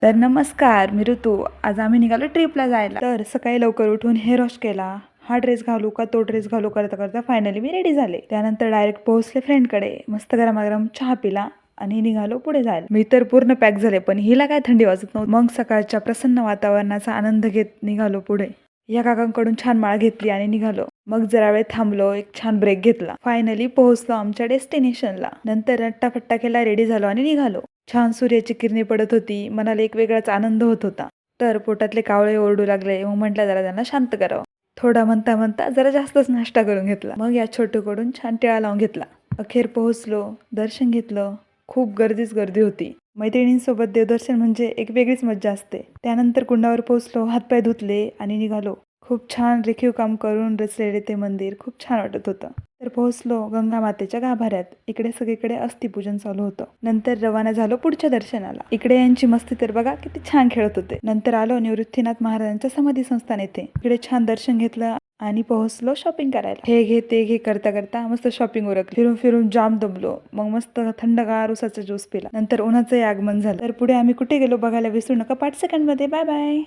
तर नमस्कार, मी ऋतू. आज आम्ही निघालो ट्रिपला जायला. तर सकाळी लवकर उठून हेअर वॉश केला. हा ड्रेस घालू का तो ड्रेस घालू करता करता फायनली मी रेडी झाले. त्यानंतर डायरेक्ट पोहोचले फ्रेंडकडे. मस्त गरमागरम चहा पिला आणि निघालो पुढे जायला. मी तर पूर्ण पॅक झाले, पण हिला काय थंडी वाजत नव्हती. मग सकाळच्या प्रसन्न वातावरणाचा आनंद घेत निघालो पुढे. या काकांकडून छान माळ घेतली आणि निघालो. मग जरा वेळ थांबलो, एक छान ब्रेक घेतला. फायनली पोहोचलो आमच्या डेस्टिनेशनला. नंतर रट्टाफट्टा केला, रेडी झालो आणि निघालो. छान सूर्याची किरणे पडत होती. मनाला एक वेगळाच आनंद होत होता. तर पोटातले कावळे ओरडू लागले. मग म्हटलं जरा त्यांना शांत करावं. थोडा म्हणता म्हणता जरा जास्तच नाश्ता करून घेतला. मग या छोटूकडून छान टिळा लावून घेतला. अखेर पोहोचलो, दर्शन घेतलं. खूप गर्दीच गर्दी होती. मैत्रिणींसोबत देवदर्शन म्हणजे एक वेगळीच मज्जा असते. त्यानंतर कुंडावर पोहोचलो, हातपाय धुतले आणि निघालो. खूप छान रेखीव काम करून रचलेले ते मंदिर खूप छान वाटत होतं. तर पोहोचलो गंगा मातेच्या गाभाऱ्यात. इकडे सगळीकडे अस्थिपूजन चालू होतं. नंतर रवाना झालो पुढच्या दर्शनाला. इकडे यांची मस्ती तर बघा किती छान खेळत होते. नंतर आलो निवृत्तीनाथ महाराजांच्या समाधी संस्थान येथे. इकडे छान दर्शन घेतलं आणि पोहोचलो शॉपिंग करायला. हे घे ते घे करता करता मस्त शॉपिंग उरकली. फिरून फिरून जाम दमलो. मग मस्त थंडगार उसाचा ज्यूस पिला. नंतर उन्हाचंही आगमन झालं. तर पुढे आम्ही कुठे गेलो बघायला विसरू नका 5 सेकंड मध्ये. Bye bye.